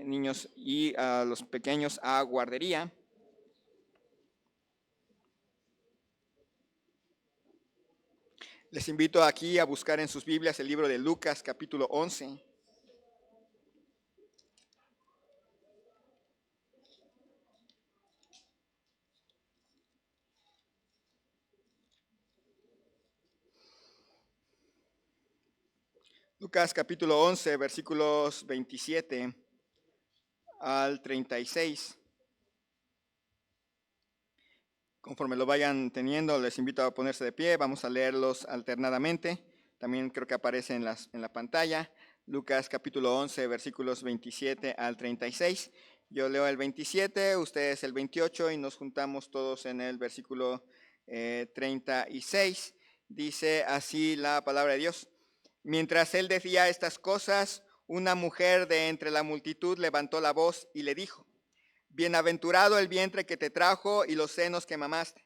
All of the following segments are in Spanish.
niños y a los pequeños a guardería. Les invito aquí a buscar en sus Biblias el libro de Lucas, capítulo 11. Lucas, capítulo 11, versículos 27 al 36. Conforme lo vayan teniendo, les invito a ponerse de pie. Vamos a leerlos alternadamente. También creo que aparece en la pantalla. Lucas capítulo 11, versículos 27 al 36. Yo leo el 27, ustedes el 28 y nos juntamos todos en el versículo 36. Dice así la palabra de Dios. Mientras él decía estas cosas, una mujer de entre la multitud levantó la voz y le dijo: Bienaventurado el vientre que te trajo y los senos que mamaste.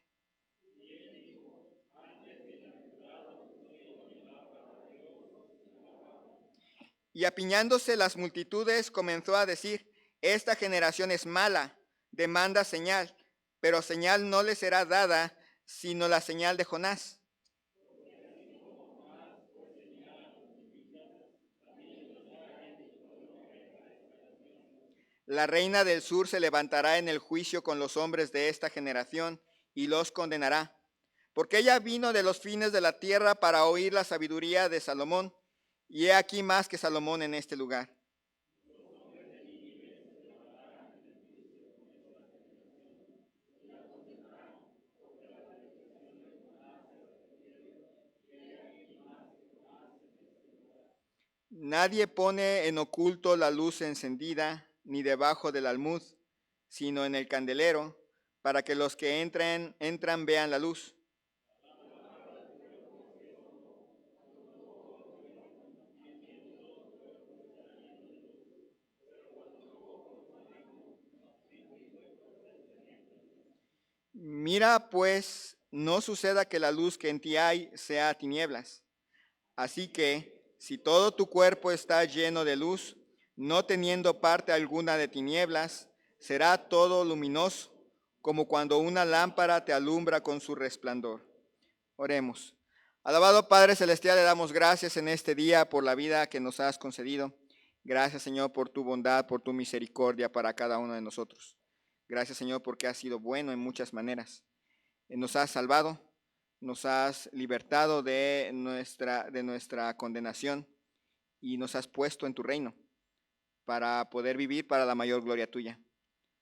Y apiñándose las multitudes, comenzó a decir: Esta generación es mala, demanda señal, pero señal no le será dada, sino la señal de Jonás. La reina del sur se levantará en el juicio con los hombres de esta generación y los condenará, porque ella vino de los fines de la tierra para oír la sabiduría de Salomón, y he aquí más que Salomón en este lugar. Nadie pone en oculto la luz encendida, ni debajo del almud, sino en el candelero, para que los que entran vean la luz. Mira, pues, no suceda que la luz que en ti hay sea tinieblas. Así que, si todo tu cuerpo está lleno de luz, no teniendo parte alguna de tinieblas, será todo luminoso, como cuando una lámpara te alumbra con su resplandor. Oremos. Alabado Padre Celestial, le damos gracias en este día por la vida que nos has concedido. Gracias, Señor, por tu bondad, por tu misericordia para cada uno de nosotros. Gracias, Señor, porque has sido bueno en muchas maneras. Nos has salvado, nos has libertado de nuestra condenación y nos has puesto en tu reino para poder vivir para la mayor gloria tuya,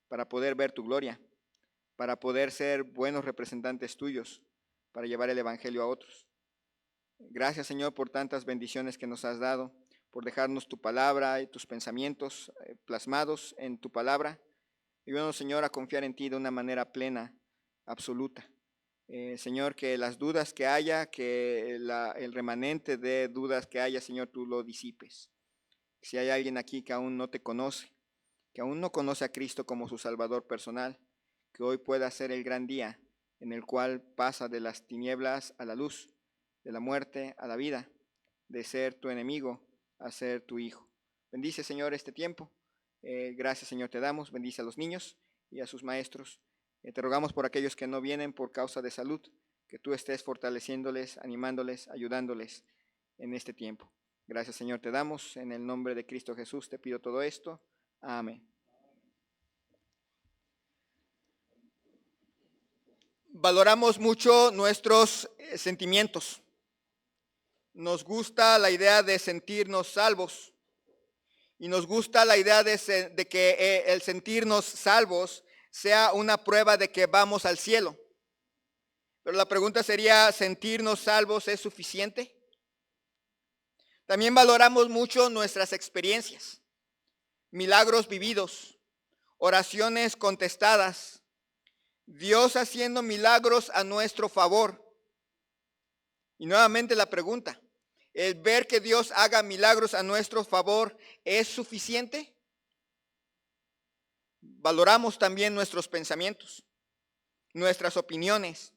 para poder ver tu gloria, para poder ser buenos representantes tuyos, para llevar el evangelio a otros. Gracias, Señor, por tantas bendiciones que nos has dado, por dejarnos tu palabra y tus pensamientos plasmados en tu palabra. Ayúdanos, Señor, a confiar en ti de una manera plena, absoluta. Señor, que las dudas que haya, que el remanente de dudas que haya, Señor, tú lo disipes. Si hay alguien aquí que aún no te conoce, que aún no conoce a Cristo como su Salvador personal, que hoy pueda ser el gran día en el cual pasa de las tinieblas a la luz, de la muerte a la vida, de ser tu enemigo a ser tu hijo. Bendice, Señor, este tiempo. Gracias, Señor, te damos. Bendice a los niños y a sus maestros. Te rogamos por aquellos que no vienen por causa de salud, que tú estés fortaleciéndoles, animándoles, ayudándoles en este tiempo. Gracias, Señor, te damos. En el nombre de Cristo Jesús te pido todo esto. Amén. Valoramos mucho nuestros sentimientos. Nos gusta la idea de sentirnos salvos y nos gusta la idea de que el sentirnos salvos sea una prueba de que vamos al cielo. Pero la pregunta sería, ¿sentirnos salvos es suficiente? También valoramos mucho nuestras experiencias, milagros vividos, oraciones contestadas, Dios haciendo milagros a nuestro favor. Y nuevamente la pregunta, ¿el ver que Dios haga milagros a nuestro favor es suficiente? Valoramos también nuestros pensamientos, nuestras opiniones,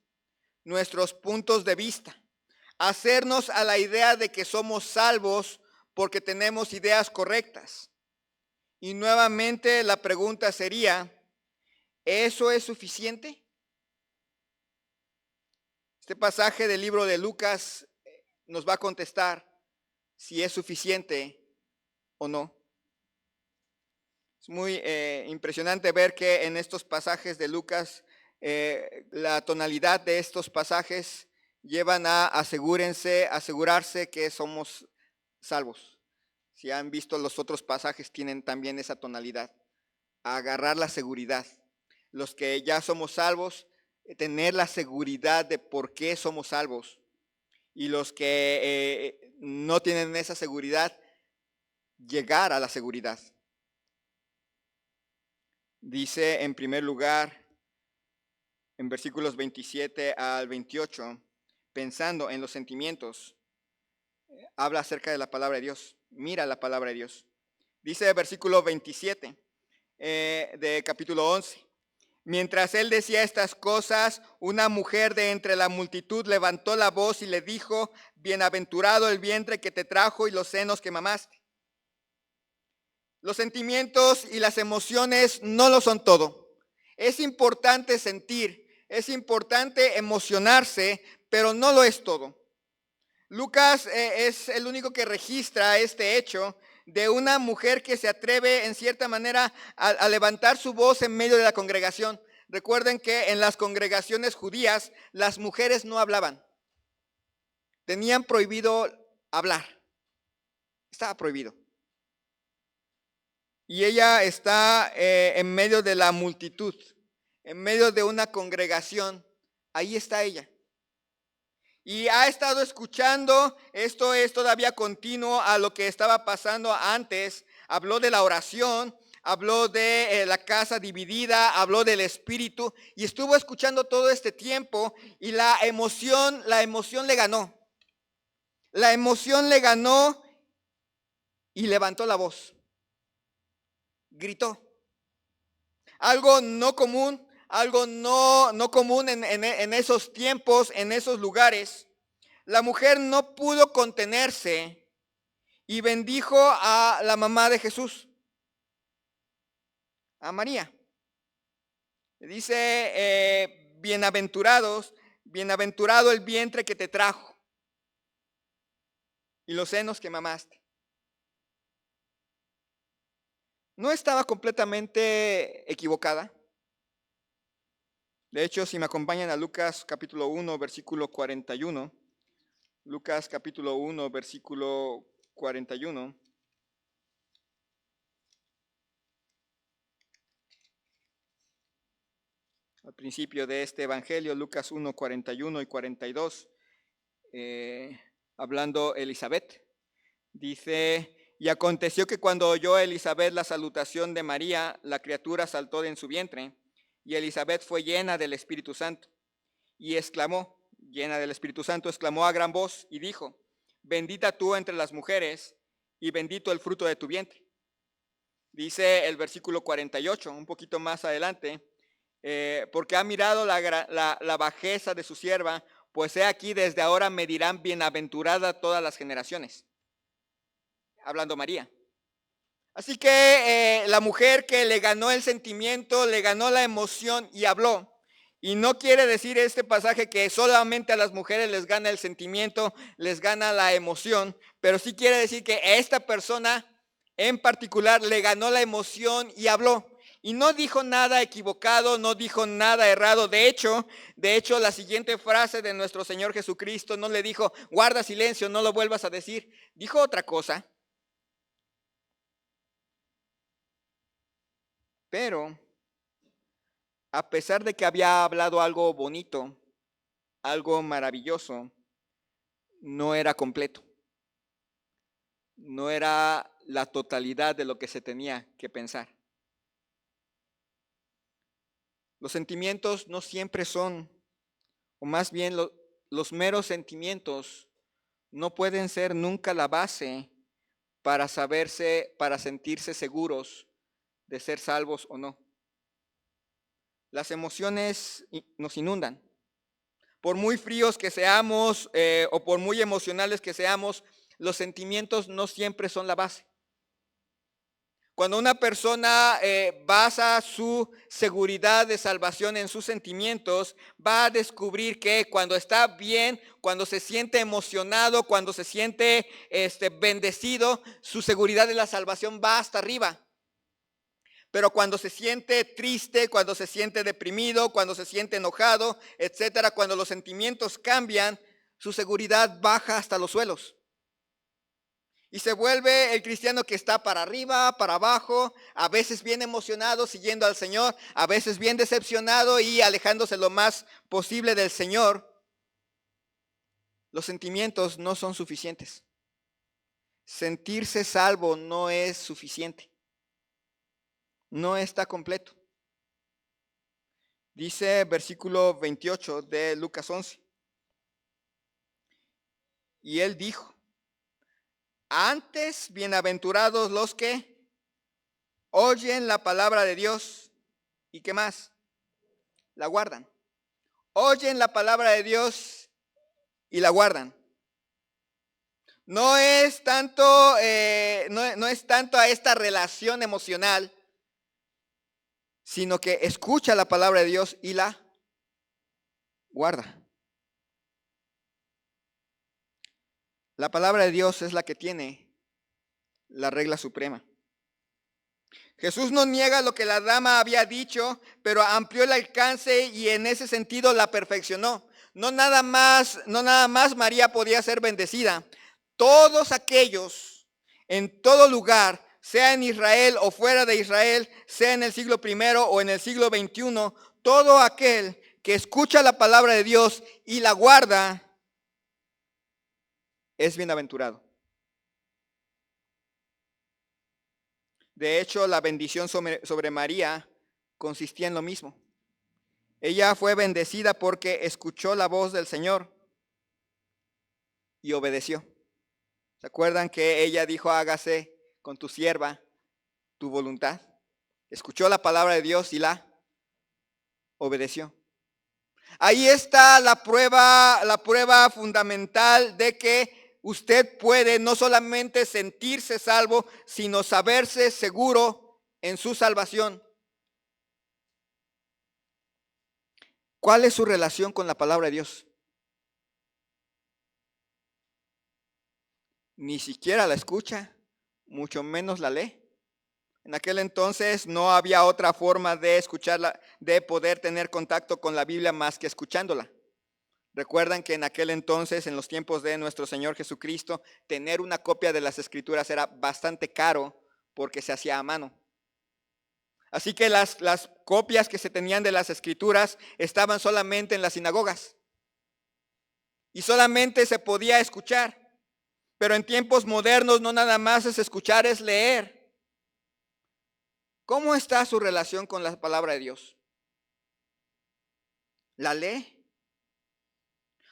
nuestros puntos de vista. Hacernos a la idea de que somos salvos porque tenemos ideas correctas. Y nuevamente la pregunta sería, ¿eso es suficiente? Este pasaje del libro de Lucas nos va a contestar si es suficiente o no. Es muy impresionante ver que en estos pasajes de Lucas, la tonalidad de estos pasajes llevan a asegurarse que somos salvos. Si han visto los otros pasajes, tienen también esa tonalidad, a agarrar la seguridad. Los que ya somos salvos, tener la seguridad de por qué somos salvos. Y los que no tienen esa seguridad, llegar a la seguridad. Dice en primer lugar, en versículos 27 al 28, pensando en los sentimientos, habla acerca de la palabra de Dios. Mira la palabra de Dios. Dice el versículo 27 de capítulo 11. Mientras él decía estas cosas, una mujer de entre la multitud levantó la voz y le dijo, bienaventurado el vientre que te trajo y los senos que mamaste. Los sentimientos y las emociones no lo son todo. Es importante sentir, es importante emocionarse, pero no lo es todo. Lucas es el único que registra este hecho de una mujer que se atreve en cierta manera a levantar su voz en medio de la congregación. Recuerden que en las congregaciones judías las mujeres no hablaban. Tenían prohibido hablar. Estaba prohibido. Y ella está en medio de la multitud, en medio de una congregación. Ahí está ella. Y ha estado escuchando, esto es todavía continuo a lo que estaba pasando antes. Habló de la oración, habló de la casa dividida, habló del espíritu y estuvo escuchando todo este tiempo y la emoción le ganó. La emoción le ganó y levantó la voz. Gritó. Algo no común, algo no común en esos tiempos, en esos lugares. La mujer no pudo contenerse y bendijo a la mamá de Jesús, a María. Dice, bienaventurado el vientre que te trajo y los senos que mamaste. No estaba completamente equivocada. De hecho, si me acompañan a Lucas capítulo 1, versículo 41, Lucas capítulo 1, versículo 41. Al principio de este evangelio, Lucas 1, 41 y 42, hablando Elizabeth, dice, y aconteció que cuando oyó Elizabeth la salutación de María, la criatura saltó en su vientre, y Elizabeth fue llena del Espíritu Santo, y exclamó, llena del Espíritu Santo, exclamó a gran voz y dijo, bendita tú entre las mujeres, y bendito el fruto de tu vientre. Dice el versículo 48, un poquito más adelante, porque ha mirado la bajeza de su sierva, pues he aquí desde ahora me dirán bienaventurada todas las generaciones. Hablando María. Así que la mujer que le ganó el sentimiento, le ganó la emoción y habló. Y no quiere decir este pasaje que solamente a las mujeres les gana el sentimiento, les gana la emoción, pero sí quiere decir que esta persona en particular le ganó la emoción y habló. Y no dijo nada equivocado, no dijo nada errado. De hecho, la siguiente frase de nuestro Señor Jesucristo no le dijo, guarda silencio, no lo vuelvas a decir. Dijo otra cosa. Pero, a pesar de que había hablado algo bonito, algo maravilloso, no era completo. No era la totalidad de lo que se tenía que pensar. Los sentimientos no siempre son, o más bien los meros sentimientos no pueden ser nunca la base para sentirse seguros de ser salvos o no. Las emociones nos inundan. Por muy fríos que seamos o por muy emocionales que seamos, los sentimientos no siempre son la base. Cuando una persona basa su seguridad de salvación en sus sentimientos, va a descubrir que cuando está bien, cuando se siente emocionado, cuando se siente bendecido, su seguridad de la salvación va hasta arriba. Pero cuando se siente triste, cuando se siente deprimido, cuando se siente enojado, etcétera, cuando los sentimientos cambian, su seguridad baja hasta los suelos. Y se vuelve el cristiano que está para arriba, para abajo, a veces bien emocionado siguiendo al Señor, a veces bien decepcionado y alejándose lo más posible del Señor. Los sentimientos no son suficientes. Sentirse salvo no es suficiente. No está completo. Dice versículo 28 de Lucas 11. Y él dijo: antes, bienaventurados los que oyen la palabra de Dios y ¿qué más? La guardan. Oyen la palabra de Dios y la guardan. No es tanto, no es tanto a esta relación emocional, sino que escucha la palabra de Dios y la guarda. La palabra de Dios es la que tiene la regla suprema. Jesús no niega lo que la dama había dicho, pero amplió el alcance y en ese sentido la perfeccionó. No nada más María podía ser bendecida. Todos aquellos, en todo lugar, sea en Israel o fuera de Israel, sea en el siglo I o en el siglo XXI, todo aquel que escucha la palabra de Dios y la guarda, es bienaventurado. De hecho, la bendición sobre María consistía en lo mismo. Ella fue bendecida porque escuchó la voz del Señor y obedeció. ¿Se acuerdan que ella dijo: hágase con tu sierva tu voluntad? Escuchó la palabra de Dios y la obedeció. Ahí está la prueba fundamental de que usted puede no solamente sentirse salvo, sino saberse seguro en su salvación. ¿Cuál es su relación con la palabra de Dios? Ni siquiera la escucha, mucho menos la lee. En aquel entonces no había otra forma de escucharla, de poder tener contacto con la Biblia más que escuchándola. Recuerdan que en aquel entonces, en los tiempos de nuestro Señor Jesucristo, tener una copia de las Escrituras era bastante caro porque se hacía a mano. Así que las copias que se tenían de las Escrituras estaban solamente en las sinagogas y solamente se podía escuchar. Pero en tiempos modernos no nada más es escuchar, es leer. ¿Cómo está su relación con la palabra de Dios? ¿La lee?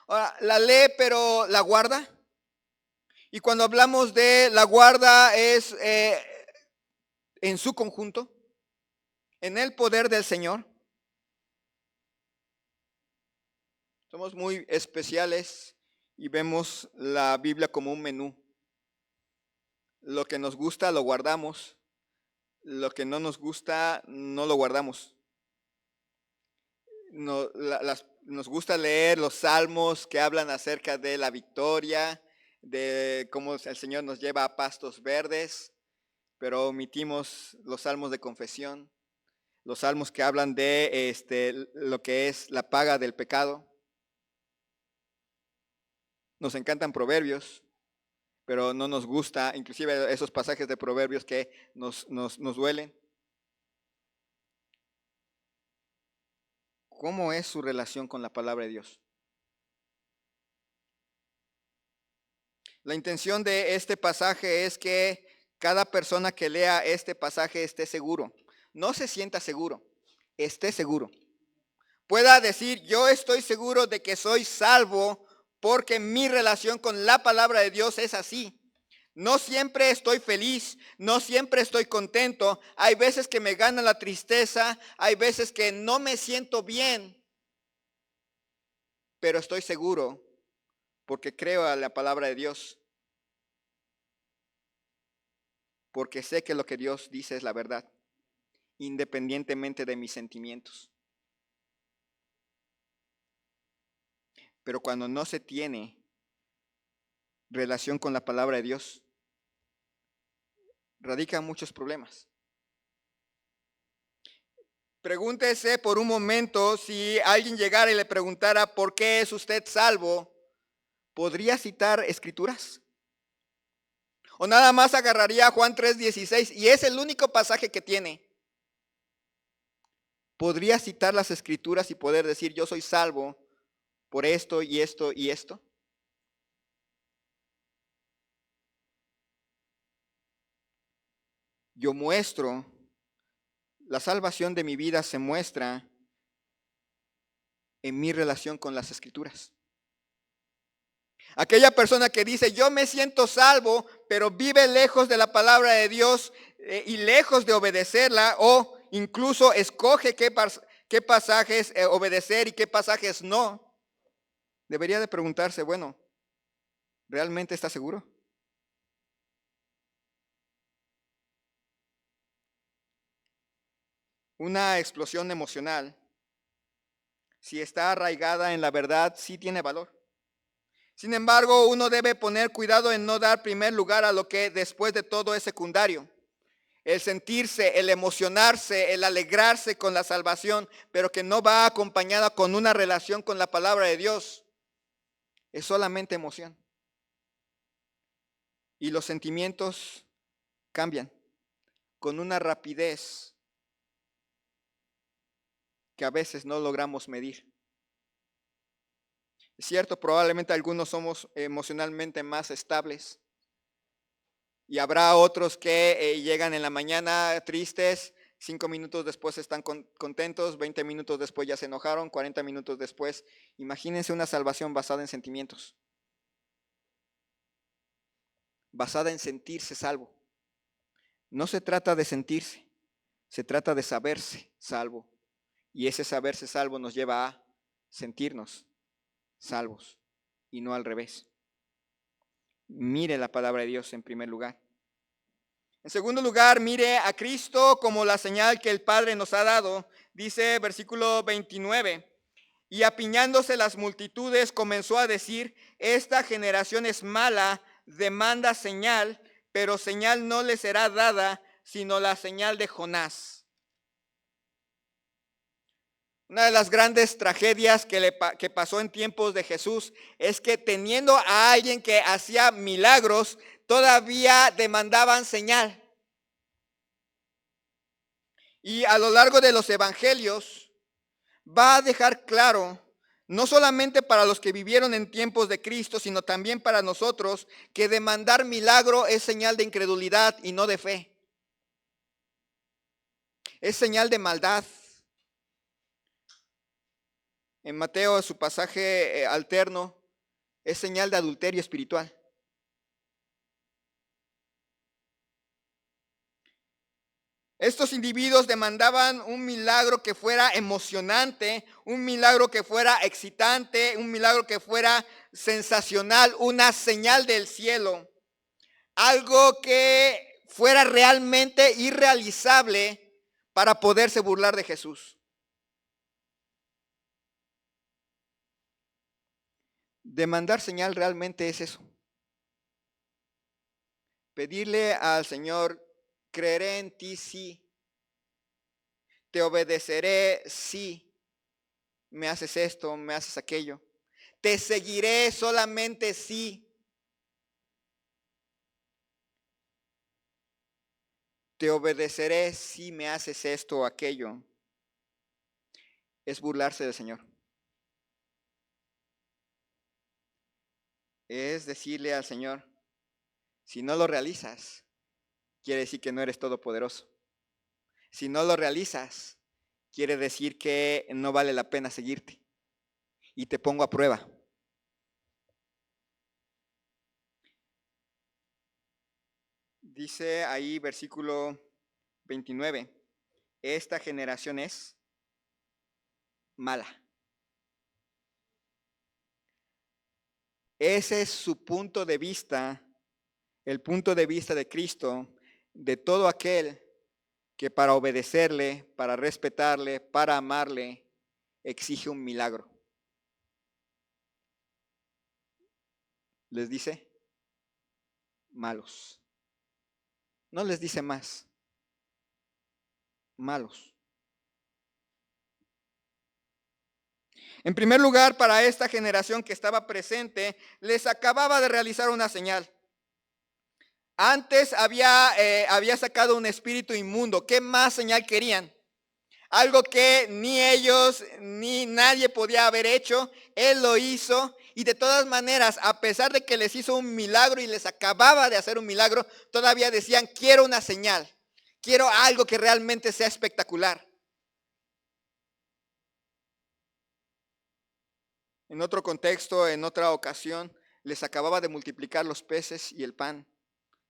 Ahora, ¿la lee pero la guarda? Y cuando hablamos de la guarda es en su conjunto, en el poder del Señor. Somos muy especiales y vemos la Biblia como un menú. Lo que nos gusta lo guardamos, lo que no nos gusta no lo guardamos. Nos gusta leer los salmos que hablan acerca de la victoria, de cómo el Señor nos lleva a pastos verdes, pero omitimos los salmos de confesión, los salmos que hablan de lo que es la paga del pecado. Nos encantan proverbios, pero no nos gusta, inclusive esos pasajes de proverbios que nos duelen. ¿Cómo es su relación con la palabra de Dios? La intención de este pasaje es que cada persona que lea este pasaje esté seguro. No se sienta seguro, esté seguro. Pueda decir: yo estoy seguro de que soy salvo porque mi relación con la palabra de Dios es así. No siempre estoy feliz, no siempre estoy contento. Hay veces que me gana la tristeza, hay veces que no me siento bien, pero estoy seguro porque creo a la palabra de Dios. porque sé que lo que Dios dice es la verdad, independientemente de mis sentimientos. Pero cuando no se tiene relación con la palabra de Dios, radican muchos problemas. Pregúntese por un momento, si alguien llegara y le preguntara ¿por qué es usted salvo? ¿Podría citar escrituras? ¿O nada más agarraría Juan 3:16 y es el único pasaje que tiene? ¿Podría citar las escrituras y poder decir yo soy salvo por esto y esto y esto? Yo muestro, la salvación de mi vida se muestra en mi relación con las escrituras. Aquella persona que dice yo me siento salvo, pero vive lejos de la palabra de Dios y lejos de obedecerla, o incluso escoge qué pasajes obedecer y qué pasajes no, debería de preguntarse, bueno, ¿realmente está seguro? Una explosión emocional, si está arraigada en la verdad, sí tiene valor. Sin embargo, uno debe poner cuidado en no dar primer lugar a lo que después de todo es secundario. El sentirse, el emocionarse, el alegrarse con la salvación, pero que no va acompañada con una relación con la palabra de Dios, es solamente emoción. Y los sentimientos cambian con una rapidez que a veces no logramos medir. Es cierto, probablemente algunos somos emocionalmente más estables y habrá otros que llegan en la mañana tristes, 5 minutos después están contentos, 20 minutos después ya se enojaron, 40 minutos después. Imagínense una salvación basada en sentimientos, basada en sentirse salvo. No se trata de sentirse, se trata de saberse salvo. Y ese saberse salvo nos lleva a sentirnos salvos y no al revés. Mire la palabra de Dios en primer lugar. En segundo lugar, mire a Cristo como la señal que el Padre nos ha dado. Dice versículo 29, y apiñándose las multitudes comenzó a decir, esta generación es mala, demanda señal, pero señal no le será dada, sino la señal de Jonás. Una de las grandes tragedias que pasó en tiempos de Jesús es que teniendo a alguien que hacía milagros, todavía demandaban señal. Y a lo largo de los evangelios va a dejar claro, no solamente para los que vivieron en tiempos de Cristo, sino también para nosotros, que demandar milagro es señal de incredulidad y no de fe. Es señal de maldad. En Mateo, su pasaje alterno, es señal de adulterio espiritual. Estos individuos demandaban un milagro que fuera emocionante, un milagro que fuera excitante, un milagro que fuera sensacional, una señal del cielo, algo que fuera realmente irrealizable para poderse burlar de Jesús. Demandar señal realmente es eso. Pedirle al Señor, creeré en ti, sí. Te obedeceré, sí. Me haces esto, me haces aquello. Te seguiré solamente sí. Te obedeceré si me haces esto o aquello. Es burlarse del Señor. Es decirle al Señor, si no lo realizas, quiere decir que no eres todopoderoso. Si no lo realizas, quiere decir que no vale la pena seguirte. Y te pongo a prueba. Dice ahí versículo 29, esta generación es mala. Ese es su punto de vista, el punto de vista de Cristo, de todo aquel que para obedecerle, para respetarle, para amarle, exige un milagro. Les dice malos. No les dice más, malos. En primer lugar, para esta generación que estaba presente, les acababa de realizar una señal. Antes había sacado un espíritu inmundo. ¿Qué más señal querían? Algo que ni ellos ni nadie podía haber hecho. Él lo hizo. Y de todas maneras, a pesar de que les hizo un milagro y les acababa de hacer un milagro, todavía decían, quiero una señal. Quiero algo que realmente sea espectacular. En otro contexto, en otra ocasión, les acababa de multiplicar los peces y el pan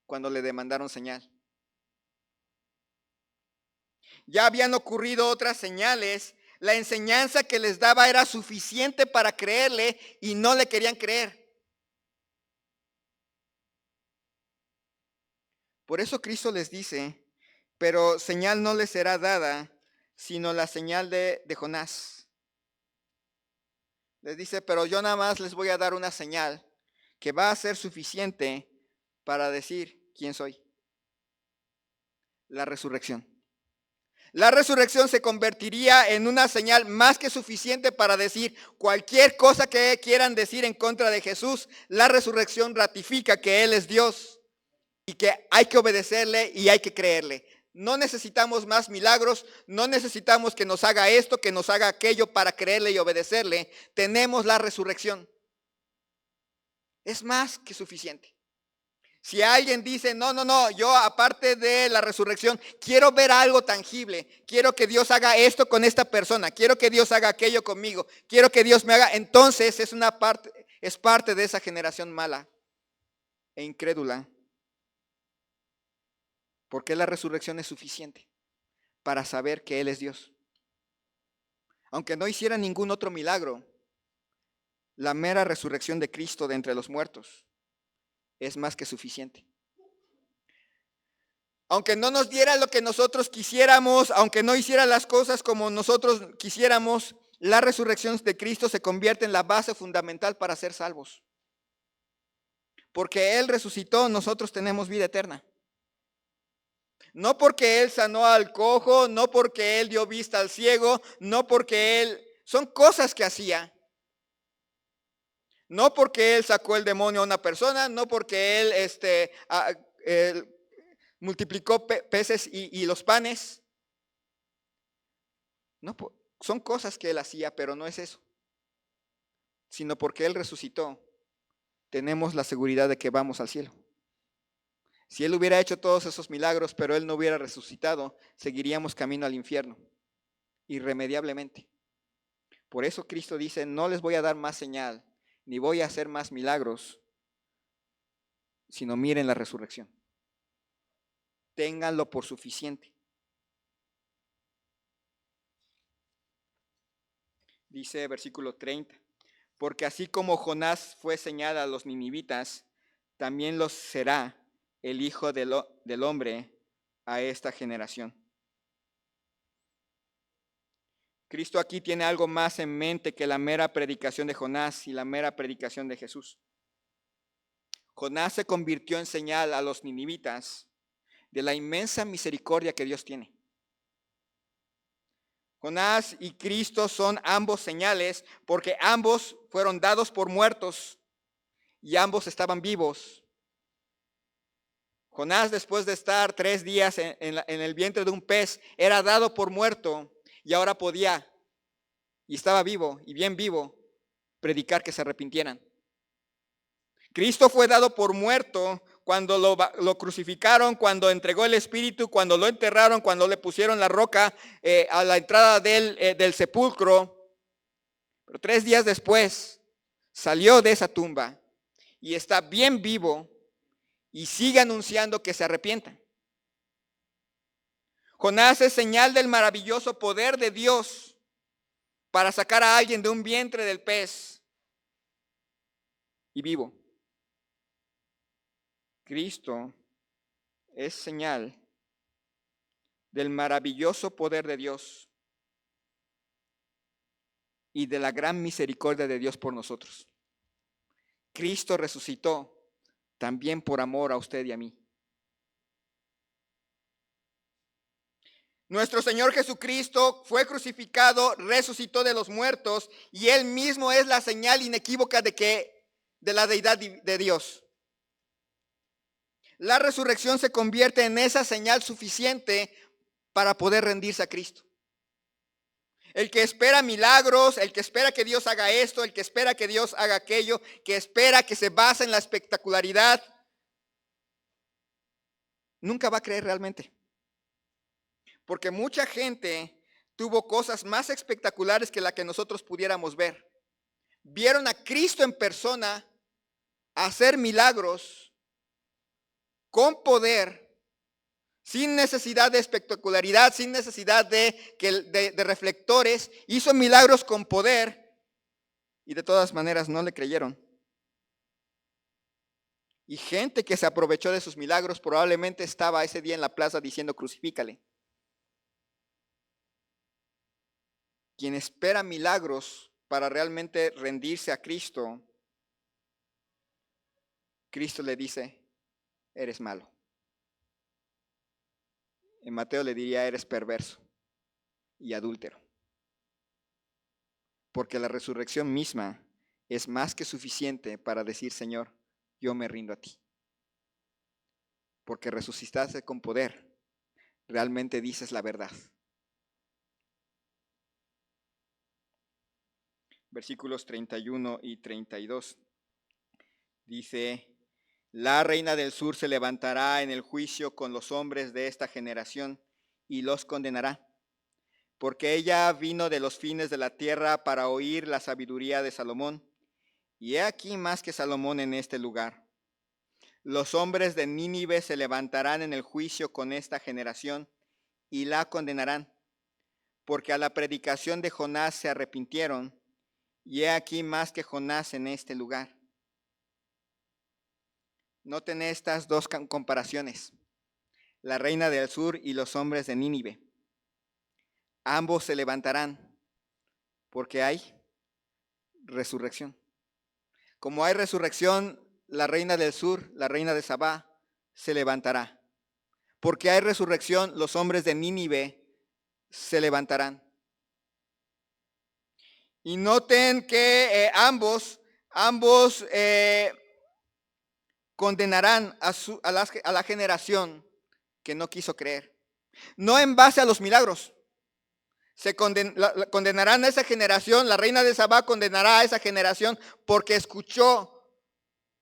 cuando le demandaron señal. Ya habían ocurrido otras señales. La enseñanza que les daba era suficiente para creerle y no le querían creer. Por eso Cristo les dice, pero señal no les será dada, sino la señal de Jonás. Les dice, pero yo nada más les voy a dar una señal que va a ser suficiente para decir quién soy. La resurrección. La resurrección se convertiría en una señal más que suficiente para decir cualquier cosa que quieran decir en contra de Jesús. La resurrección ratifica que Él es Dios y que hay que obedecerle y hay que creerle. No necesitamos más milagros, no necesitamos que nos haga esto, que nos haga aquello para creerle y obedecerle. Tenemos la resurrección. Es más que suficiente. Si alguien dice, no, yo aparte de la resurrección, quiero ver algo tangible, quiero que Dios haga esto con esta persona, quiero que Dios haga aquello conmigo, quiero que Dios me haga, entonces es parte de esa generación mala e incrédula. Porque la resurrección es suficiente para saber que Él es Dios. Aunque no hiciera ningún otro milagro, la mera resurrección de Cristo de entre los muertos es más que suficiente. Aunque no nos diera lo que nosotros quisiéramos, aunque no hiciera las cosas como nosotros quisiéramos, la resurrección de Cristo se convierte en la base fundamental para ser salvos. Porque Él resucitó, nosotros tenemos vida eterna. No porque Él sanó al cojo, no porque Él dio vista al ciego, no porque Él... Son cosas que hacía. No porque Él sacó el demonio a una persona, no porque Él multiplicó peces y los panes. No, son cosas que Él hacía, pero no es eso. Sino porque Él resucitó, tenemos la seguridad de que vamos al cielo. Si Él hubiera hecho todos esos milagros, pero Él no hubiera resucitado, seguiríamos camino al infierno, irremediablemente. Por eso Cristo dice, no les voy a dar más señal, ni voy a hacer más milagros, sino miren la resurrección. Ténganlo por suficiente. Dice versículo 30, porque así como Jonás fue señal a los ninivitas, también los será el Hijo del Hombre a esta generación. Cristo aquí tiene algo más en mente que la mera predicación de Jonás y la mera predicación de Jesús. Jonás se convirtió en señal a los ninivitas de la inmensa misericordia que Dios tiene. Jonás y Cristo son ambos señales porque ambos fueron dados por muertos y ambos estaban vivos. Jonás, después de estar 3 días en el vientre de un pez, era dado por muerto y ahora podía, y estaba vivo y bien vivo, predicar que se arrepintieran. Cristo fue dado por muerto cuando lo crucificaron, cuando entregó el Espíritu, cuando lo enterraron, cuando le pusieron la roca a la entrada del sepulcro. Pero 3 días después salió de esa tumba y está bien vivo y sigue anunciando que se arrepientan. Jonás es señal del maravilloso poder de Dios para sacar a alguien de un vientre del pez y vivo. Cristo es señal del maravilloso poder de Dios y de la gran misericordia de Dios por nosotros. Cristo resucitó también por amor a usted y a mí. Nuestro Señor Jesucristo fue crucificado, resucitó de los muertos y Él mismo es la señal inequívoca de la deidad de Dios. La resurrección se convierte en esa señal suficiente para poder rendirse a Cristo. El que espera milagros, el que espera que Dios haga esto, el que espera que Dios haga aquello, que espera que se basa en la espectacularidad, nunca va a creer realmente. Porque mucha gente tuvo cosas más espectaculares que la que nosotros pudiéramos ver. Vieron a Cristo en persona hacer milagros con poder, sin necesidad de espectacularidad, sin necesidad de reflectores. Hizo milagros con poder y de todas maneras no le creyeron. Y gente que se aprovechó de sus milagros probablemente estaba ese día en la plaza diciendo: crucifícale. Quien espera milagros para realmente rendirse a Cristo, Cristo le dice: eres malo. En Mateo le diría: eres perverso y adúltero. Porque la resurrección misma es más que suficiente para decir: Señor, yo me rindo a ti. Porque resucitaste con poder, realmente dices la verdad. Versículos 31 y 32. Dice: la reina del sur se levantará en el juicio con los hombres de esta generación y los condenará, porque ella vino de los fines de la tierra para oír la sabiduría de Salomón, y he aquí más que Salomón en este lugar. Los hombres de Nínive se levantarán en el juicio con esta generación y la condenarán, porque a la predicación de Jonás se arrepintieron, y he aquí más que Jonás en este lugar. Noten estas dos comparaciones: la reina del sur y los hombres de Nínive. Ambos se levantarán porque hay resurrección. Como hay resurrección, la reina del sur, la reina de Sabá, se levantará. Porque hay resurrección, los hombres de Nínive se levantarán. Y noten que ambos condenarán a la generación que no quiso creer. No en base a los milagros. Condenarán a esa generación, la reina de Sabá condenará a esa generación porque escuchó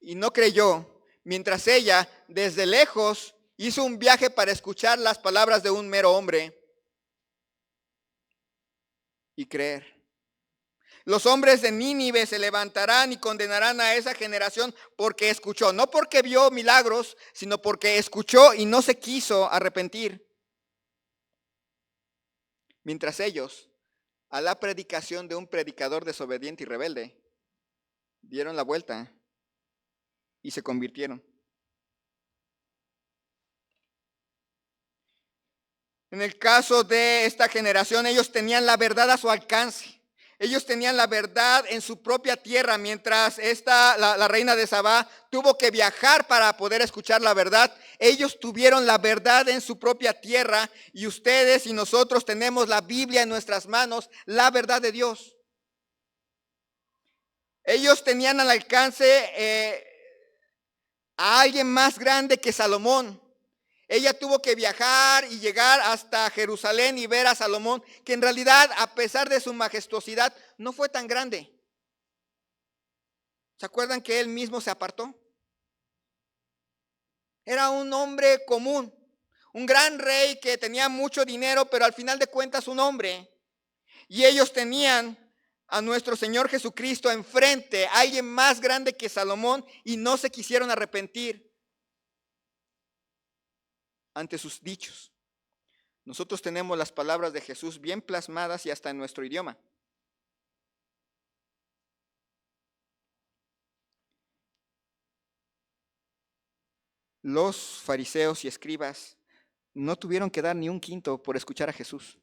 y no creyó, mientras ella desde lejos hizo un viaje para escuchar las palabras de un mero hombre y creer. Los hombres de Nínive se levantarán y condenarán a esa generación porque escuchó, no porque vio milagros, sino porque escuchó y no se quiso arrepentir. Mientras ellos, a la predicación de un predicador desobediente y rebelde, dieron la vuelta y se convirtieron. En el caso de esta generación, ellos tenían la verdad a su alcance. Ellos tenían la verdad en su propia tierra, mientras la reina de Sabá tuvo que viajar para poder escuchar la verdad. Ellos tuvieron la verdad en su propia tierra y ustedes y nosotros tenemos la Biblia en nuestras manos, la verdad de Dios. Ellos tenían al alcance a alguien más grande que Salomón. Ella tuvo que viajar y llegar hasta Jerusalén y ver a Salomón, que en realidad, a pesar de su majestuosidad, no fue tan grande. ¿Se acuerdan que él mismo se apartó? Era un hombre común, un gran rey que tenía mucho dinero, pero al final de cuentas un hombre. Y ellos tenían a nuestro Señor Jesucristo enfrente, alguien más grande que Salomón, y no se quisieron arrepentir ante sus dichos. Nosotros tenemos las palabras de Jesús bien plasmadas y hasta en nuestro idioma. los fariseos y escribas no tuvieron que dar ni un quinto por escuchar a Jesús.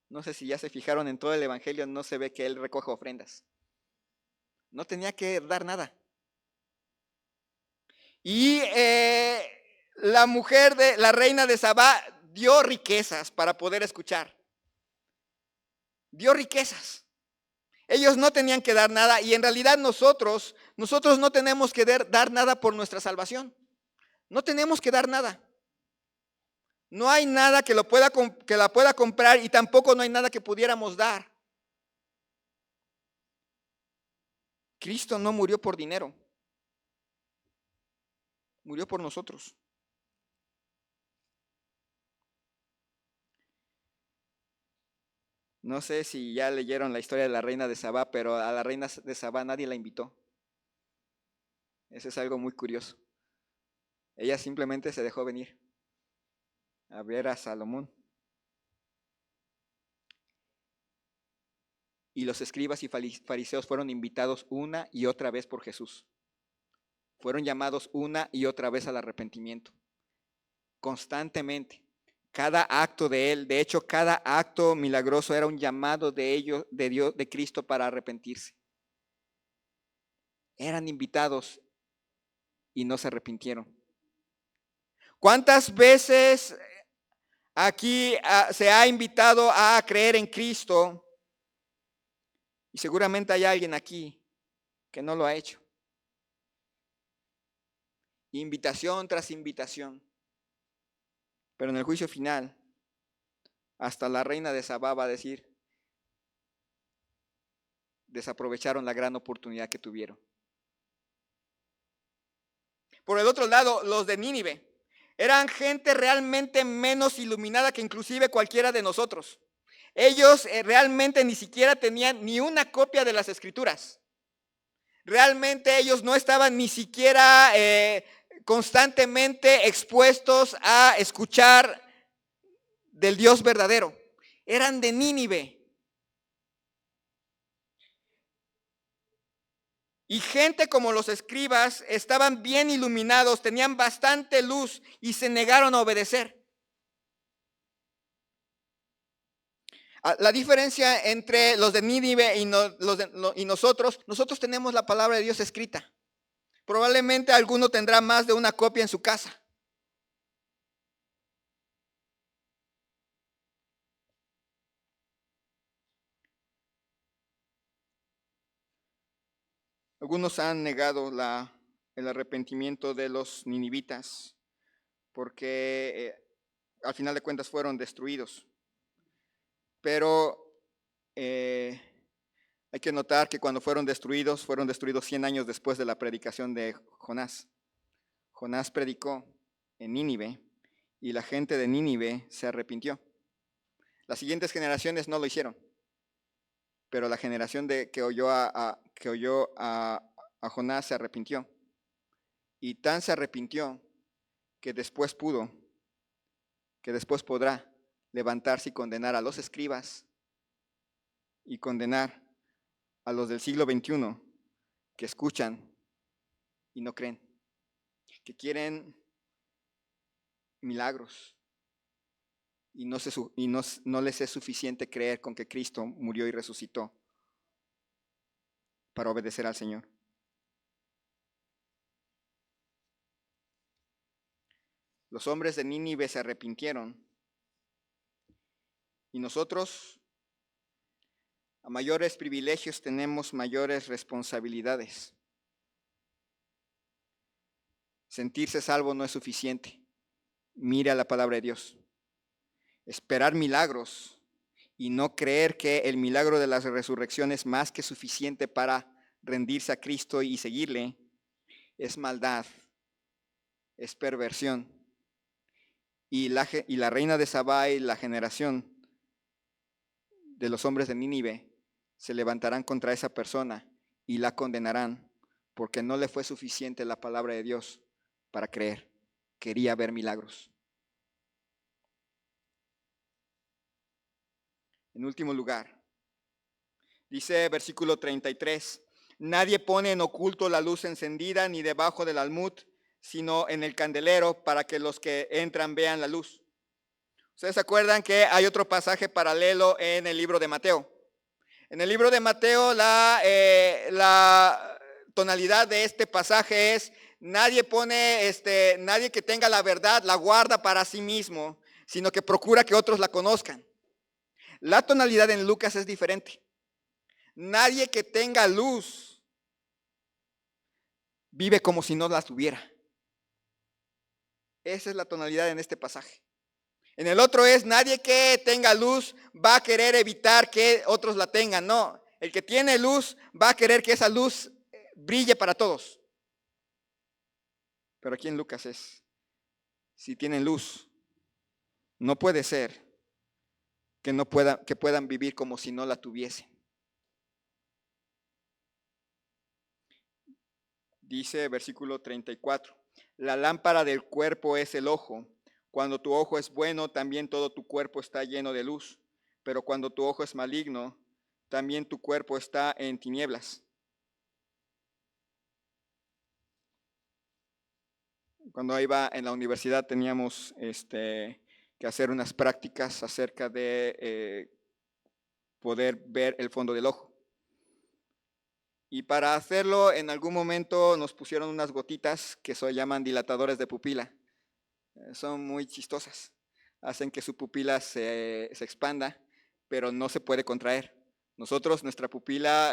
No sé si ya se fijaron en todo el evangelio, no se ve que él recoge ofrendas. No tenía que dar nada. Y la mujer de la reina de Sabá dio riquezas para poder escuchar. Dio riquezas. Ellos no tenían que dar nada y en realidad nosotros no tenemos que dar nada por nuestra salvación. No tenemos que dar nada. No hay nada que la pueda comprar y tampoco no hay nada que pudiéramos dar. Cristo no murió por dinero. Murió por nosotros. No sé si ya leyeron la historia de la reina de Sabá, pero a la reina de Sabá nadie la invitó. Eso es algo muy curioso. Ella simplemente se dejó venir a ver a Salomón. Y los escribas y fariseos fueron invitados una y otra vez por Jesús. Fueron llamados una y otra vez al arrepentimiento. Constantemente. Cada acto de él, de hecho, cada acto milagroso era un llamado de ellos, de Dios, de Cristo para arrepentirse. Eran invitados y no se arrepintieron. ¿Cuántas veces aquí se ha invitado a creer en Cristo? Y seguramente hay alguien aquí que no lo ha hecho. Invitación tras invitación. Pero en el juicio final, hasta la reina de Sabá va a decir, desaprovecharon la gran oportunidad que tuvieron. Por el otro lado, los de Nínive eran gente realmente menos iluminada que inclusive cualquiera de nosotros. Ellos realmente ni siquiera tenían ni una copia de las Escrituras. Realmente ellos no estaban ni siquiera constantemente expuestos a escuchar del Dios verdadero. Eran de Nínive. Y gente como los escribas estaban bien iluminados, tenían bastante luz y se negaron a obedecer. La diferencia entre los de Nínive y nosotros tenemos la palabra de Dios escrita. Probablemente alguno tendrá más de una copia en su casa. Algunos han negado el arrepentimiento de los ninivitas porque al final de cuentas fueron destruidos. Pero hay que notar que cuando fueron destruidos 100 años después de la predicación de Jonás. Jonás predicó en Nínive y la gente de Nínive se arrepintió. Las siguientes generaciones no lo hicieron, pero la generación que oyó a Jonás se arrepintió. Y tan se arrepintió que después podrá levantarse y condenar a los escribas y condenar a los del siglo XXI que escuchan y no creen, que quieren milagros y no les es suficiente creer con que Cristo murió y resucitó para obedecer al Señor. Los hombres de Nínive se arrepintieron y nosotros, a mayores privilegios, tenemos mayores responsabilidades. Sentirse salvo no es suficiente. Mira la palabra de Dios. Esperar milagros y no creer que el milagro de la resurrección es más que suficiente para rendirse a Cristo y seguirle, es maldad, es perversión. Y la reina de Sabá y la generación de los hombres de Nínive se levantarán contra esa persona y la condenarán porque no le fue suficiente la palabra de Dios para creer. Quería ver milagros. En último lugar, dice versículo 33, nadie pone en oculto la luz encendida ni debajo del almud, sino en el candelero para que los que entran vean la luz. ¿Ustedes se acuerdan que hay otro pasaje paralelo en el libro de Mateo? En el libro de Mateo la tonalidad de este pasaje es: nadie nadie que tenga la verdad la guarda para sí mismo, sino que procura que otros la conozcan. La tonalidad en Lucas es diferente. Nadie que tenga luz vive como si no la tuviera. Esa es la tonalidad en este pasaje. En el otro es: nadie que tenga luz va a querer evitar que otros la tengan. No, el que tiene luz va a querer que esa luz brille para todos. Pero aquí en Lucas es: si tienen luz, no puede ser que puedan vivir como si no la tuviesen. Dice versículo 34: la lámpara del cuerpo es el ojo. Cuando tu ojo es bueno, también todo tu cuerpo está lleno de luz. Pero cuando tu ojo es maligno, también tu cuerpo está en tinieblas. Cuando iba en la universidad teníamos que hacer unas prácticas acerca de poder ver el fondo del ojo. Y para hacerlo, en algún momento nos pusieron unas gotitas que se llaman dilatadores de pupila. Son muy chistosas. Hacen que su pupila se expanda, pero no se puede contraer. Nuestra pupila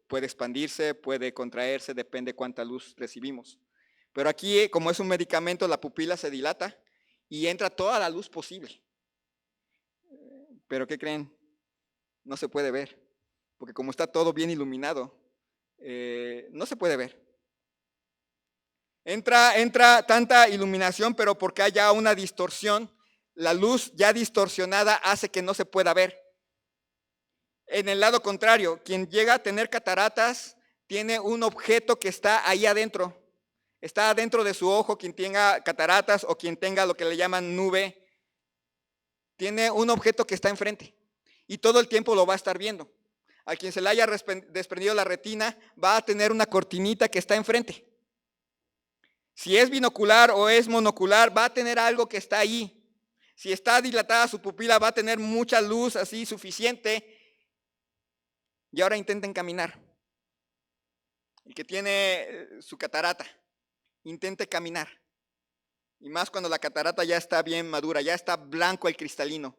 puede expandirse, puede contraerse, depende cuánta luz recibimos. Pero aquí, como es un medicamento, la pupila se dilata y entra toda la luz posible. Pero ¿qué creen? No se puede ver, porque como está todo bien iluminado, no se puede ver. Entra tanta iluminación, pero porque haya una distorsión, la luz ya distorsionada hace que no se pueda ver. En el lado contrario, quien llega a tener cataratas tiene un objeto que está ahí adentro. Está adentro de su ojo. Quien tenga cataratas o quien tenga lo que le llaman nube, tiene un objeto que está enfrente y todo el tiempo lo va a estar viendo. A quien se le haya desprendido la retina va a tener una cortinita que está enfrente. Si es binocular o es monocular, va a tener algo que está ahí. Si está dilatada su pupila, va a tener mucha luz así suficiente. Y ahora intenten caminar. El que tiene su catarata, intente caminar. Y más cuando la catarata ya está bien madura, ya está blanco el cristalino.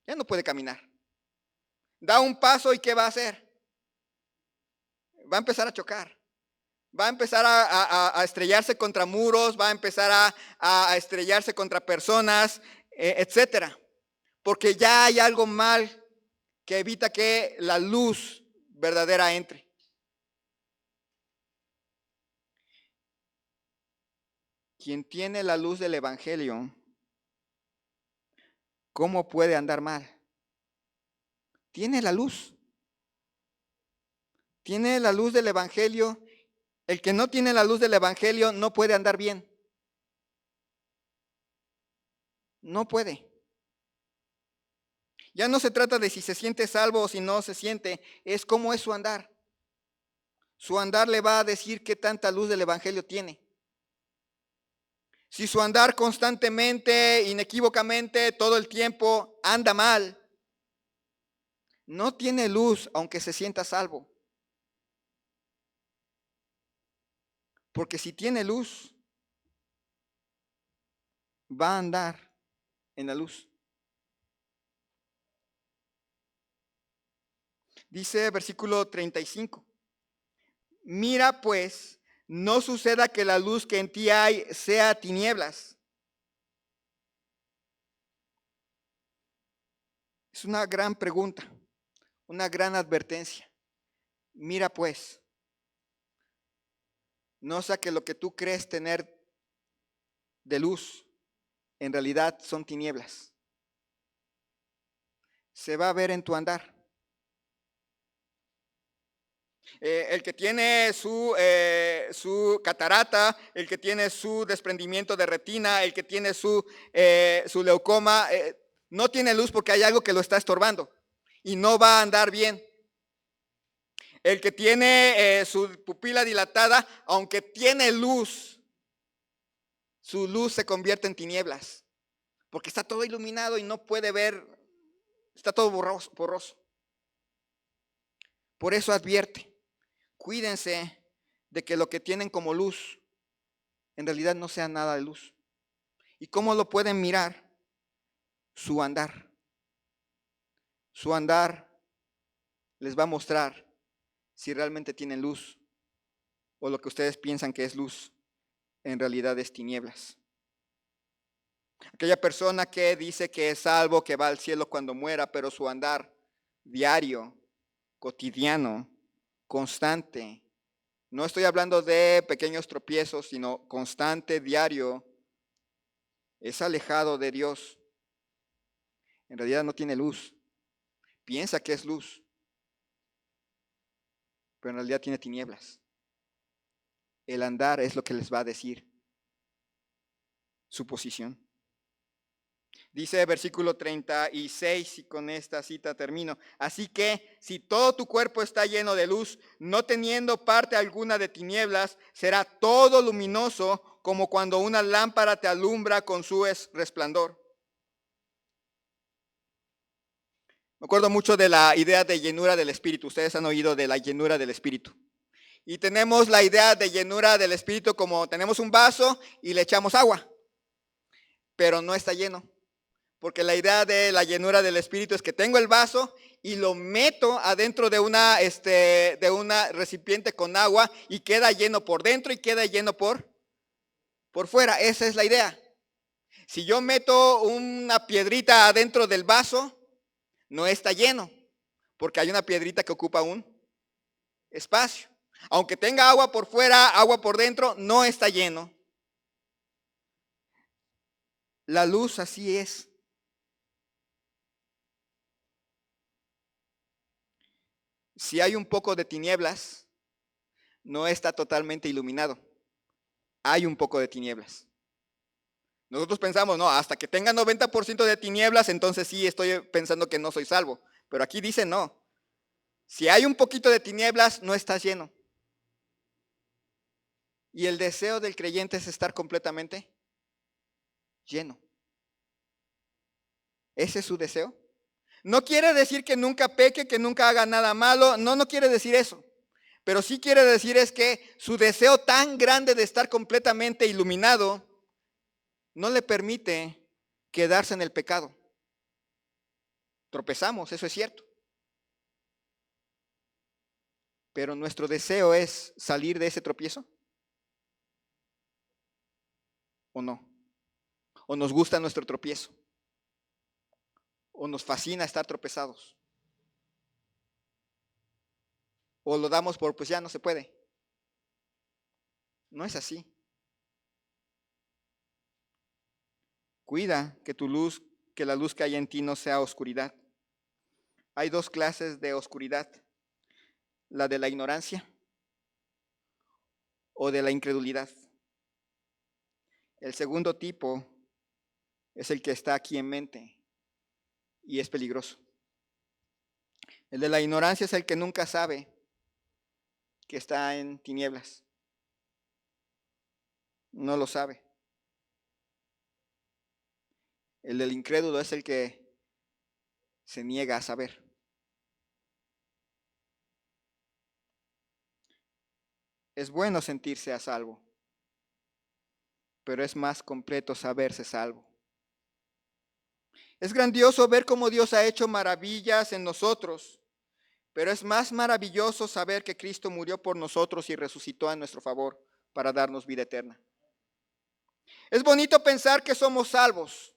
Ya no puede caminar. Da un paso y ¿qué va a hacer? Va a empezar a chocar. Va a empezar a estrellarse contra muros, va a empezar a estrellarse contra personas, etcétera. Porque ya hay algo mal que evita que la luz verdadera entre. Quien tiene la luz del Evangelio, ¿cómo puede andar mal? Tiene la luz. Tiene la luz del Evangelio. El que no tiene la luz del Evangelio no puede andar bien. No puede. Ya no se trata de si se siente salvo o si no se siente, es cómo es su andar. Su andar le va a decir qué tanta luz del Evangelio tiene. Si su andar constantemente, inequívocamente, todo el tiempo anda mal, no tiene luz aunque se sienta salvo. Porque si tiene luz, va a andar en la luz. Dice versículo 35. Mira pues, no suceda que la luz que en ti hay sea tinieblas. Es una gran pregunta, una gran advertencia. Mira pues, no sea que lo que tú crees tener de luz, en realidad son tinieblas. Se va a ver en tu andar. El que tiene su catarata, el que tiene su desprendimiento de retina, el que tiene su leucoma, no tiene luz porque hay algo que lo está estorbando y no va a andar bien. El que tiene su pupila dilatada, aunque tiene luz, su luz se convierte en tinieblas, porque está todo iluminado y no puede ver, está todo borroso. Por eso advierte, cuídense de que lo que tienen como luz en realidad no sea nada de luz. ¿Y cómo lo pueden mirar? Su andar. Su andar les va a mostrar si realmente tienen luz o lo que ustedes piensan que es luz en realidad es tinieblas. Aquella persona que dice que es salvo, que va al cielo cuando muera, pero su andar diario, cotidiano, constante, no estoy hablando de pequeños tropiezos, sino constante, diario, es alejado de Dios. En realidad no tiene luz. Piensa que es luz, pero en realidad tiene tinieblas. El andar es lo que les va a decir su posición. Dice versículo 36, y con esta cita termino. Así que si todo tu cuerpo está lleno de luz, no teniendo parte alguna de tinieblas, será todo luminoso como cuando una lámpara te alumbra con su resplandor. Me acuerdo mucho de la idea de llenura del Espíritu. Ustedes han oído de la llenura del Espíritu. Y tenemos la idea de llenura del Espíritu como tenemos un vaso y le echamos agua, pero no está lleno. Porque la idea de la llenura del Espíritu es que tengo el vaso y lo meto adentro de una recipiente con agua y queda lleno por dentro y queda lleno por fuera. Esa es la idea. Si yo meto una piedrita adentro del vaso, no está lleno, porque hay una piedrita que ocupa un espacio. Aunque tenga agua por fuera, agua por dentro, no está lleno. La luz así es. Si hay un poco de tinieblas, no está totalmente iluminado. Hay un poco de tinieblas. Nosotros pensamos, no, hasta que tenga 90% de tinieblas, entonces sí estoy pensando que no soy salvo. Pero aquí dice no. Si hay un poquito de tinieblas, no estás lleno. Y el deseo del creyente es estar completamente lleno. ¿Ese es su deseo? No quiere decir que nunca peque, que nunca haga nada malo. No quiere decir eso. Pero sí quiere decir es que su deseo tan grande de estar completamente iluminado no le permite quedarse en el pecado. Tropezamos, eso es cierto. Pero nuestro deseo es salir de ese tropiezo. ¿O no? ¿O nos gusta nuestro tropiezo? ¿O nos fascina estar tropezados? ¿O lo damos por pues ya no se puede? No es así. Cuida que tu luz, que la luz que hay en ti no sea oscuridad. Hay dos clases de oscuridad: la de la ignorancia o de la incredulidad. El segundo tipo es el que está aquí en mente y es peligroso. El de la ignorancia es el que nunca sabe que está en tinieblas. No lo sabe. El del incrédulo es el que se niega a saber. Es bueno sentirse a salvo, pero es más completo saberse salvo. Es grandioso ver cómo Dios ha hecho maravillas en nosotros, pero es más maravilloso saber que Cristo murió por nosotros y resucitó a nuestro favor para darnos vida eterna. Es bonito pensar que somos salvos,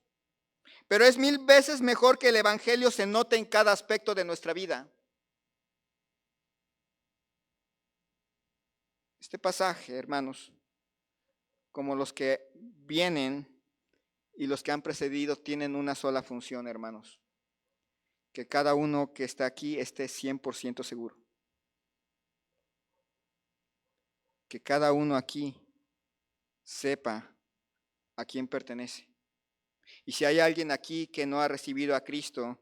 pero es 1000 veces mejor que el Evangelio se note en cada aspecto de nuestra vida. Este pasaje, hermanos, como los que vienen y los que han precedido, tienen una sola función, hermanos: que cada uno que está aquí esté 100% seguro. Que cada uno aquí sepa a quién pertenece. Y si hay alguien aquí que no ha recibido a Cristo,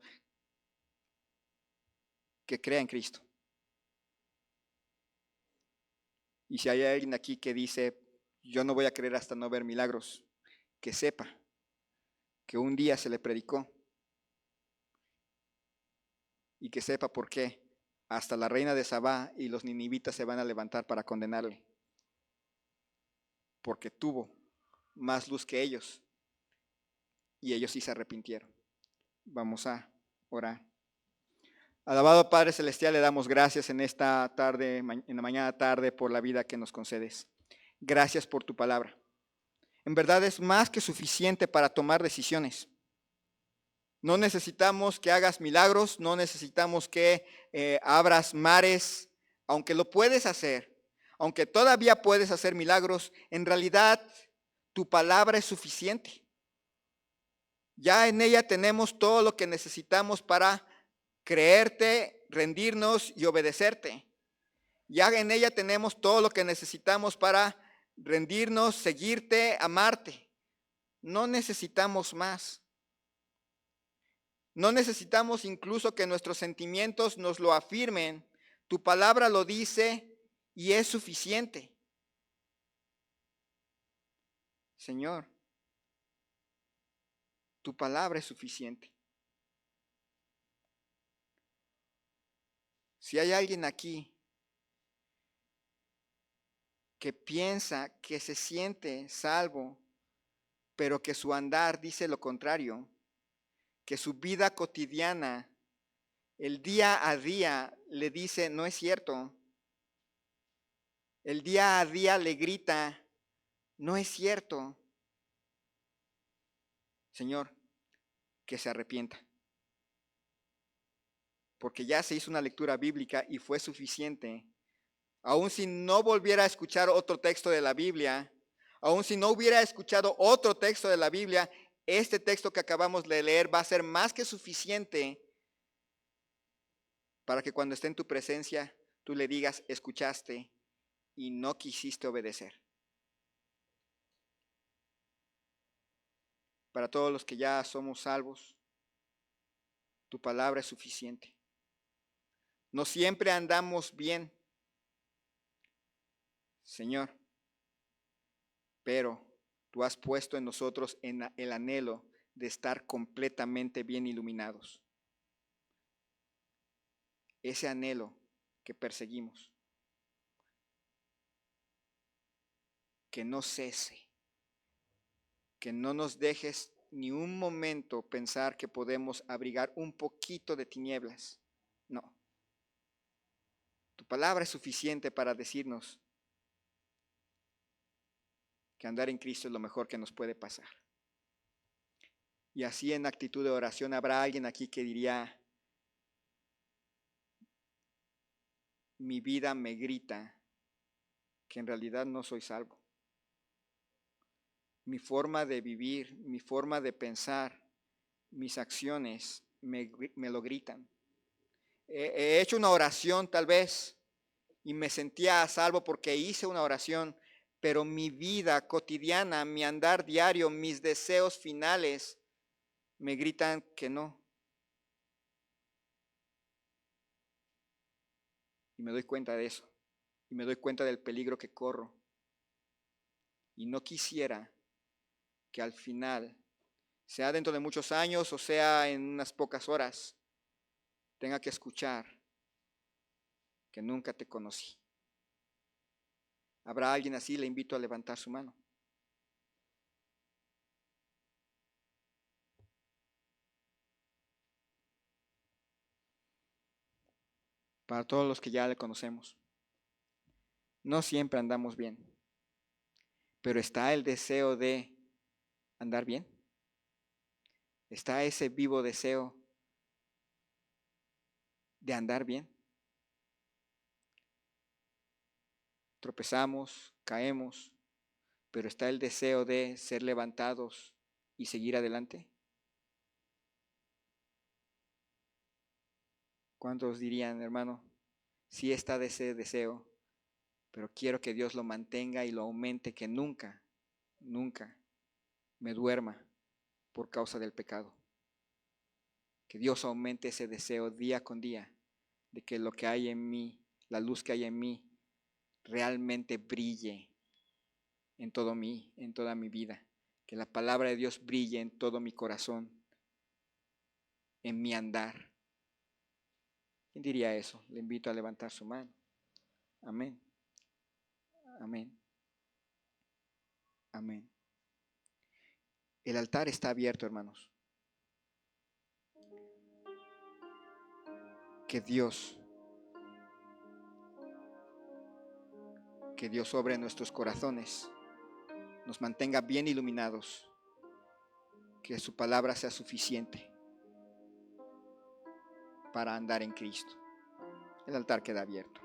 que crea en Cristo. Y si hay alguien aquí que dice, yo no voy a creer hasta no ver milagros, que sepa que un día se le predicó y que sepa por qué hasta la reina de Sabá y los ninivitas se van a levantar para condenarle, porque tuvo más luz que ellos y ellos sí se arrepintieron. Vamos a orar. Alabado Padre Celestial, le damos gracias en esta tarde, en la mañana tarde, por la vida que nos concedes. Gracias por tu palabra. En verdad es más que suficiente para tomar decisiones. No necesitamos que hagas milagros, no necesitamos que abras mares, aunque lo puedes hacer, aunque todavía puedes hacer milagros, en realidad tu palabra es suficiente. Ya en ella tenemos todo lo que necesitamos para creerte, rendirnos y obedecerte. Ya en ella tenemos todo lo que necesitamos para rendirnos, seguirte, amarte. No necesitamos más. No necesitamos incluso que nuestros sentimientos nos lo afirmen. Tu palabra lo dice y es suficiente. Señor, tu palabra es suficiente. Si hay alguien aquí que piensa que se siente salvo, pero que su andar dice lo contrario, que su vida cotidiana, el día a día le dice, no es cierto. El día a día le grita, no es cierto. Señor, que se arrepienta. Porque ya se hizo una lectura bíblica y fue suficiente. Aun si no volviera a escuchar otro texto de la Biblia, aun si no hubiera escuchado otro texto de la Biblia, este texto que acabamos de leer va a ser más que suficiente para que cuando esté en tu presencia tú le digas, escuchaste y no quisiste obedecer. Para todos los que ya somos salvos, tu palabra es suficiente. No siempre andamos bien, Señor, pero tú has puesto en nosotros el anhelo de estar completamente bien iluminados. Ese anhelo que perseguimos, que no cese, que no nos dejes ni un momento pensar que podemos abrigar un poquito de tinieblas. No. Tu palabra es suficiente para decirnos que andar en Cristo es lo mejor que nos puede pasar. Y así en actitud de oración habrá alguien aquí que diría, mi vida me grita que en realidad no soy salvo. Mi forma de vivir, mi forma de pensar, mis acciones me lo gritan. He hecho una oración tal vez y me sentía a salvo porque hice una oración, pero mi vida cotidiana, mi andar diario, mis deseos finales me gritan que no. Y me doy cuenta de eso. Y me doy cuenta del peligro que corro. Y no quisiera que al final, sea dentro de muchos años o sea en unas pocas horas, tenga que escuchar que nunca te conocí. ¿Habrá alguien así? Le invito a levantar su mano. Para todos los que ya le conocemos. No siempre andamos bien, pero está el deseo de andar bien. Está ese vivo deseo de andar bien. Tropezamos, caemos, pero está el deseo de ser levantados y seguir adelante. ¿Cuántos dirían, hermano, sí está de ese deseo, pero quiero que Dios lo mantenga y lo aumente, que nunca, nunca me duerma por causa del pecado? Que Dios aumente ese deseo día con día, de que lo que hay en mí, la luz que hay en mí, realmente brille en toda mi vida. Que la palabra de Dios brille en todo mi corazón, en mi andar. ¿Quién diría eso? Le invito a levantar su mano. Amén. Amén. Amén. El altar está abierto, hermanos. Que Dios obre en nuestros corazones, nos mantenga bien iluminados, que su palabra sea suficiente para andar en Cristo. El altar queda abierto.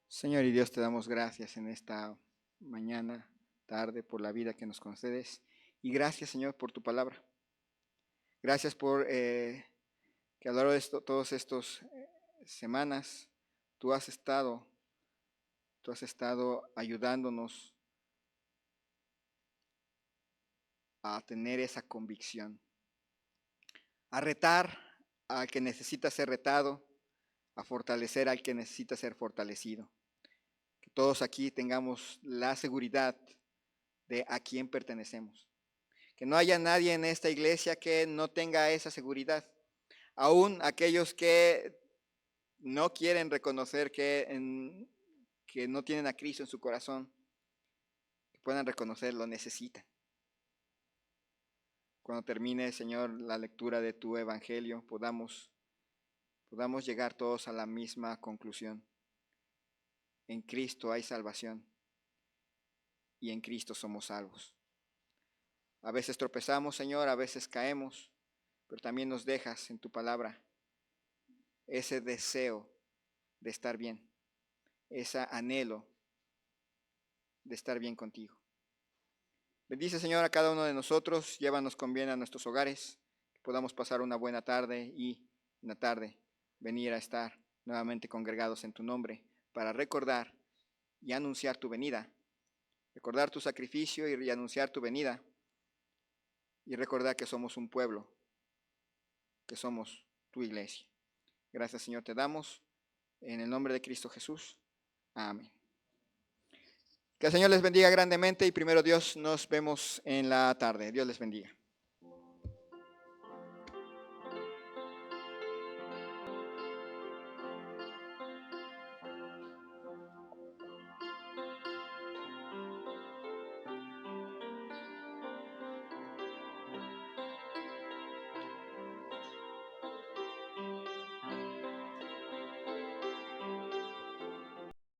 Señor y Dios, te damos gracias en esta mañana, tarde, por la vida que nos concedes. Y gracias, Señor, por tu palabra. Gracias por que a lo largo de todas estas semanas tú has estado ayudándonos a tener esa convicción, a retar al que necesita ser retado, a fortalecer al que necesita ser fortalecido. Que todos aquí tengamos la seguridad de a quién pertenecemos. Que no haya nadie en esta iglesia que no tenga esa seguridad. Aún aquellos que no quieren reconocer que no tienen a Cristo en su corazón, que puedan reconocer, lo necesitan. Cuando termine, Señor, la lectura de tu evangelio, podamos llegar todos a la misma conclusión. En Cristo hay salvación y en Cristo somos salvos. A veces tropezamos, Señor, a veces caemos, pero también nos dejas en tu palabra ese deseo de estar bien, ese anhelo de estar bien contigo. Bendice, Señor, a cada uno de nosotros, llévanos con bien a nuestros hogares, que podamos pasar una buena tarde y en la tarde venir a estar nuevamente congregados en tu nombre para recordar y anunciar tu venida, recordar tu sacrificio y anunciar tu venida y recordar que somos un pueblo, que somos tu iglesia. Gracias, Señor, te damos en el nombre de Cristo Jesús. Amén. Que el Señor les bendiga grandemente y primero Dios nos vemos en la tarde. Dios les bendiga.